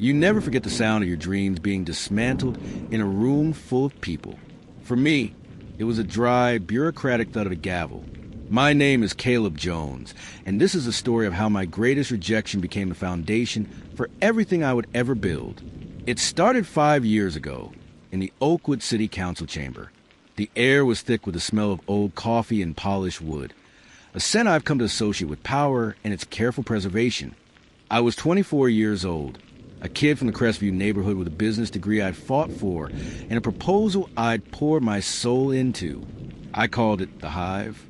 You never forget the sound of your dreams being dismantled in a room full of people. For me, it was a dry, bureaucratic thud of a gavel. My name is Kaleb Jones, and this is a story of how my greatest rejection became the foundation for everything I would ever build. It started 5 years ago in the Oakwood City Council chamber. The air was thick with the smell of old coffee and polished wood, a scent I've come to associate with power and its careful preservation. I was 24 years old, a kid from the Crestview neighborhood with a business degree I'd fought for and a proposal I'd poured my soul into. I called it the Hive.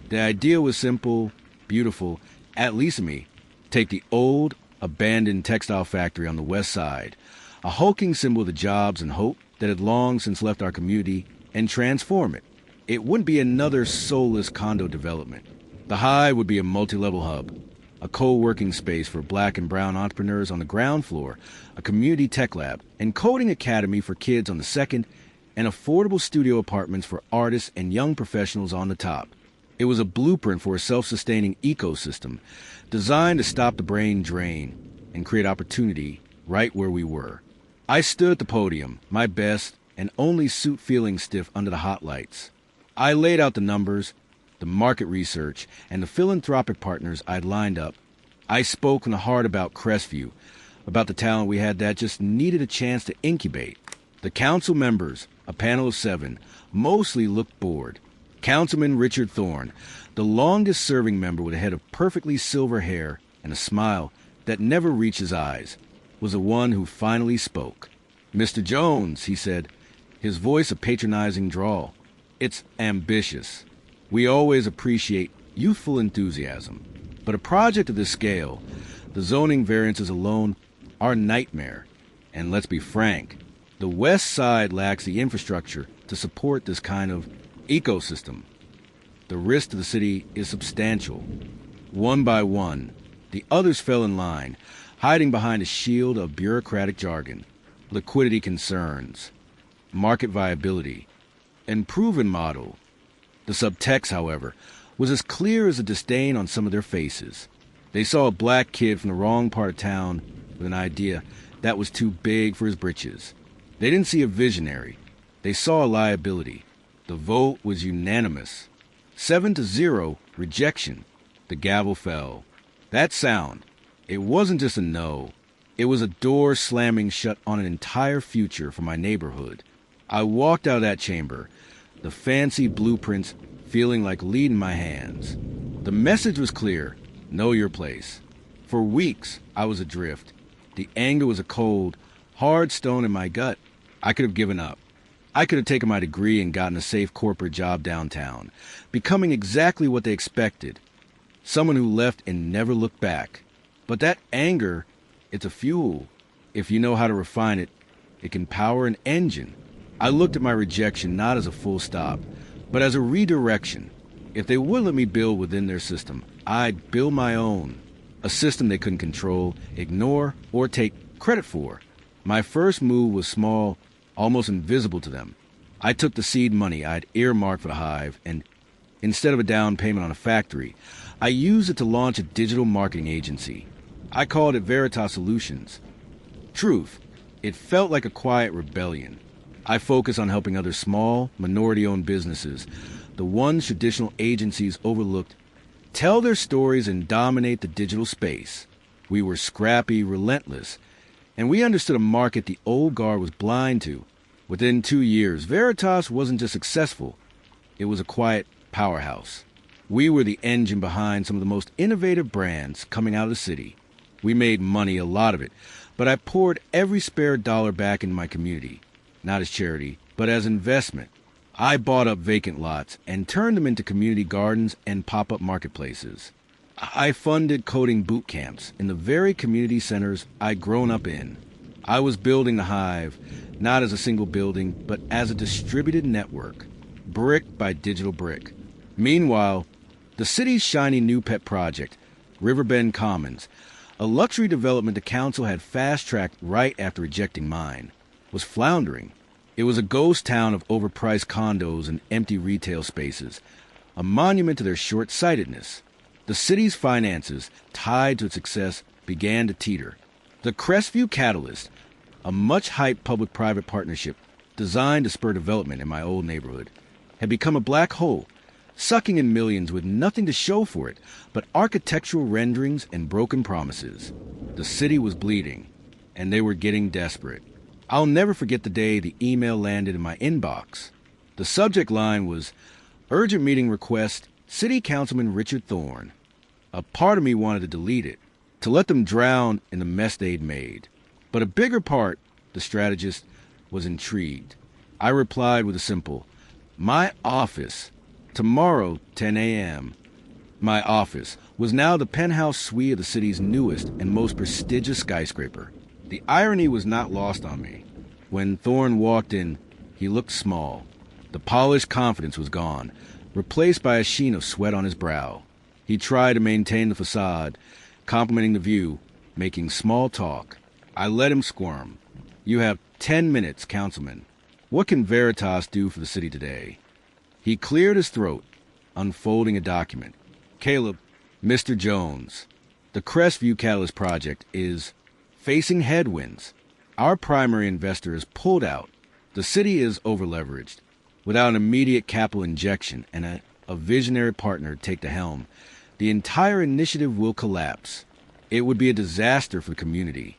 The idea was simple, beautiful, at least to me. Take the old, abandoned textile factory on the west side, a hulking symbol of the jobs and hope that had long since left our community, and transform it. It wouldn't be another soulless condo development. The Hive would be a multi-level hub, a co-working space for black and brown entrepreneurs on the ground floor, a community tech lab, and coding academy for kids on the second, and affordable studio apartments for artists and young professionals on the top. It was a blueprint for a self-sustaining ecosystem designed to stop the brain drain and create opportunity right where we were. I stood at the podium, my best and only suit feeling stiff under the hot lights. I laid out the numbers, the market research, and the philanthropic partners I'd lined up. I spoke from the heart about Crestview, about the talent we had that just needed a chance to incubate. The council members, a panel of 7, mostly looked bored. Councilman Richard Thorne, the longest-serving member with a head of perfectly silver hair and a smile that never reached his eyes, was the one who finally spoke. "Mr. Jones," he said, his voice a patronizing drawl. "It's ambitious. We always appreciate youthful enthusiasm. But a project of this scale, the zoning variances alone, are a nightmare. And let's be frank, the West Side lacks the infrastructure to support this kind of ecosystem. The risk to the city is substantial." One by one, the others fell in line, hiding behind a shield of bureaucratic jargon, liquidity concerns, market viability, and proven model. The subtext, however, was as clear as the disdain on some of their faces. They saw a black kid from the wrong part of town with an idea that was too big for his britches. They didn't see a visionary. They saw a liability. The vote was unanimous. 7-0, rejection. The gavel fell. That sound, it wasn't just a no. It was a door slamming shut on an entire future for my neighborhood. I walked out of that chamber, the fancy blueprints feeling like lead in my hands. The message was clear: know your place. For weeks, I was adrift. The anger was a cold, hard stone in my gut. I could have given up. I could have taken my degree and gotten a safe corporate job downtown, becoming exactly what they expected. Someone who left and never looked back. But that anger, it's a fuel. If you know how to refine it, it can power an engine. I looked at my rejection not as a full stop, but as a redirection. If they would let me build within their system, I'd build my own. A system they couldn't control, ignore, or take credit for. My first move was small, almost invisible to them. I took the seed money I'd earmarked for the Hive, and instead of a down payment on a factory, I used it to launch a digital marketing agency. I called it Veritas Solutions. Truth, it felt like a quiet rebellion. I focus on helping other small, minority-owned businesses, the ones traditional agencies overlooked, tell their stories and dominate the digital space. We were scrappy, relentless, and we understood a market the old guard was blind to. Within 2 years, Veritas wasn't just successful, it was a quiet powerhouse. We were the engine behind some of the most innovative brands coming out of the city. We made money, a lot of it, but I poured every spare dollar back into my community, not as charity, but as investment. I bought up vacant lots and turned them into community gardens and pop-up marketplaces. I funded coding boot camps in the very community centers I'd grown up in. I was building the Hive, not as a single building, but as a distributed network, brick by digital brick. Meanwhile, the city's shiny new pet project, Riverbend Commons, a luxury development the council had fast-tracked right after rejecting mine, was floundering. It was a ghost town of overpriced condos and empty retail spaces, a monument to their short-sightedness. The city's finances, tied to its success, began to teeter. The Crestview Catalyst, a much-hyped public-private partnership designed to spur development in my old neighborhood, had become a black hole, sucking in millions with nothing to show for it but architectural renderings and broken promises. The city was bleeding, and they were getting desperate. I'll never forget the day the email landed in my inbox. The subject line was, "Urgent meeting request, City Councilman Richard Thorne." A part of me wanted to delete it, to let them drown in the mess they'd made. But a bigger part, the strategist, was intrigued. I replied with a simple, "My office, tomorrow, 10 a.m. My office was now the penthouse suite of the city's newest and most prestigious skyscraper. The irony was not lost on me. When Thorne walked in, he looked small. The polished confidence was gone, replaced by a sheen of sweat on his brow. He tried to maintain the facade, complimenting the view, making small talk. I let him squirm. "You have 10 minutes, Councilman. What can Veritas do for the city today?" He cleared his throat, unfolding a document. "Kaleb, Mr. Jones, the Crestview Catalyst project is facing headwinds. Our primary investor is pulled out. The city is overleveraged. Without an immediate capital injection and a visionary partner to take the helm, the entire initiative will collapse. It would be a disaster for the community."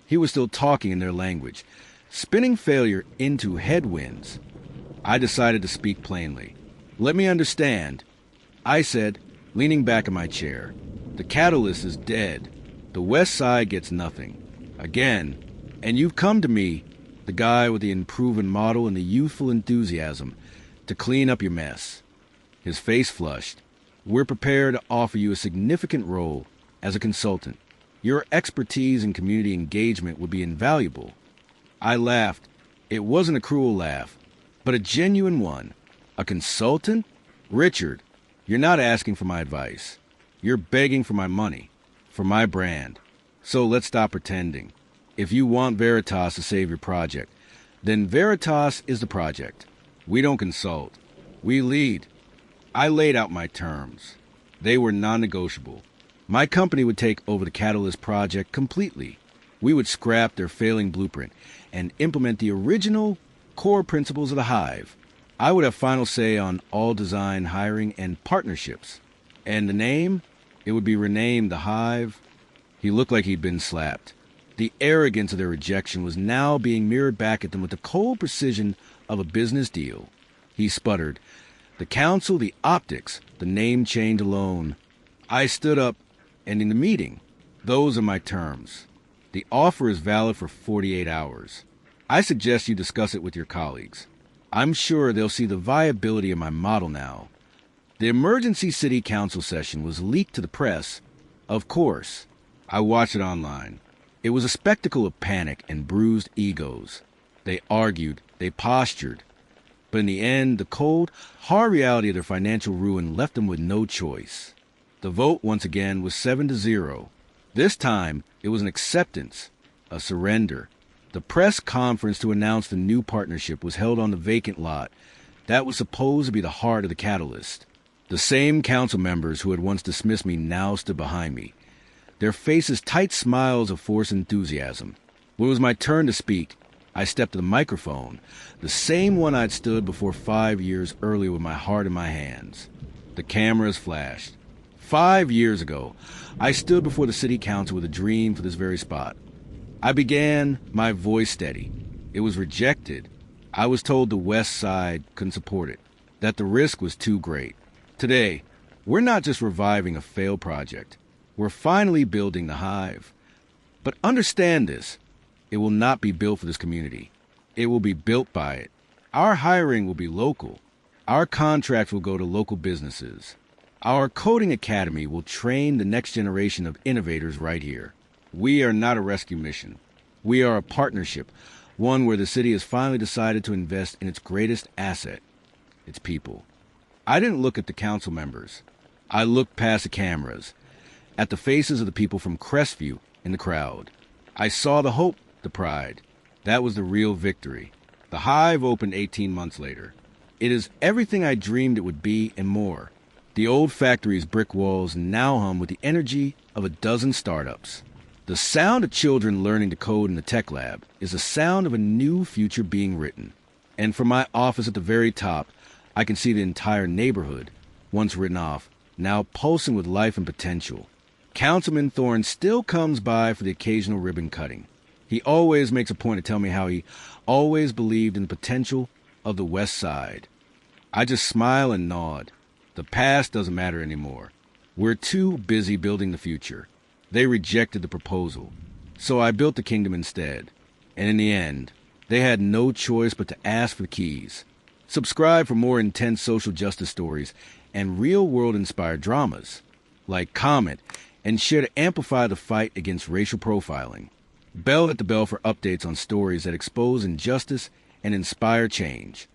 He was still talking in their language, spinning failure into headwinds. I decided to speak plainly. "Let me understand," I said, leaning back in my chair. "The catalyst is dead. The West Side gets nothing. Again. And you've come to me, the guy with the unproven model and the youthful enthusiasm, to clean up your mess." His face flushed. "We're prepared to offer you a significant role as a consultant. Your expertise in community engagement would be invaluable." I laughed. It wasn't a cruel laugh, but a genuine one. "A consultant? Richard, you're not asking for my advice. You're begging for my money, for my brand. So let's stop pretending. If you want Veritas to save your project, then Veritas is the project. We don't consult. We lead." I laid out my terms. They were non-negotiable. My company would take over the Catalyst project completely. We would scrap their failing blueprint and implement the original core principles of the Hive. I would have final say on all design, hiring, and partnerships. And the name? It would be renamed the Hive. He looked like he'd been slapped. The arrogance of their rejection was now being mirrored back at them with the cold precision of a business deal. He sputtered, "The council, the optics, the name change alone." I stood up, ending the meeting. "Those are my terms. The offer is valid for 48 hours. I suggest you discuss it with your colleagues. I'm sure they'll see the viability of my model now." The emergency city council session was leaked to the press. Of course, I watched it online. It was a spectacle of panic and bruised egos. They argued, they postured. But in the end, the cold, hard reality of their financial ruin left them with no choice. The vote, once again, was 7-0. This time, it was an acceptance, a surrender. The press conference to announce the new partnership was held on the vacant lot. That was supposed to be the heart of the catalyst. The same council members who had once dismissed me now stood behind me, their faces tight smiles of forced enthusiasm. When it was my turn to speak, I stepped to the microphone, the same one I'd stood before 5 years earlier with my heart in my hands. The cameras flashed. 5 years ago, I stood before the city council with a dream for this very spot. I began, my voice steady. It was rejected. I was told the West Side couldn't support it, that the risk was too great. Today, we're not just reviving a failed project. We're finally building the Hive. But understand this. It will not be built for this community. It will be built by it. Our hiring will be local. Our contracts will go to local businesses. Our coding academy will train the next generation of innovators right here. We are not a rescue mission. We are a partnership, one where the city has finally decided to invest in its greatest asset, its people. I didn't look at the council members. I looked past the cameras, at the faces of the people from Crestview in the crowd. I saw the hope, the pride. That was the real victory. The Hive opened 18 months later. It is everything I dreamed it would be and more. The old factory's brick walls now hum with the energy of a dozen startups. The The sound of children learning to code in the tech lab is the sound of a new future being written. And from my office at the very top, I can see the entire neighborhood, once written off, now pulsing with life and potential. Councilman Thorne still comes by for the occasional ribbon cutting. He always makes a point to tell me how he always believed in the potential of the West Side. I just smile and nod. The past doesn't matter anymore. We're too busy building the future. They rejected the proposal, so I built the kingdom instead. And in the end, they had no choice but to ask for the keys. Subscribe for more intense social justice stories and real-world inspired dramas. Like, comment, and share to amplify the fight against racial profiling. Bell at the bell for updates on stories that expose injustice and inspire change.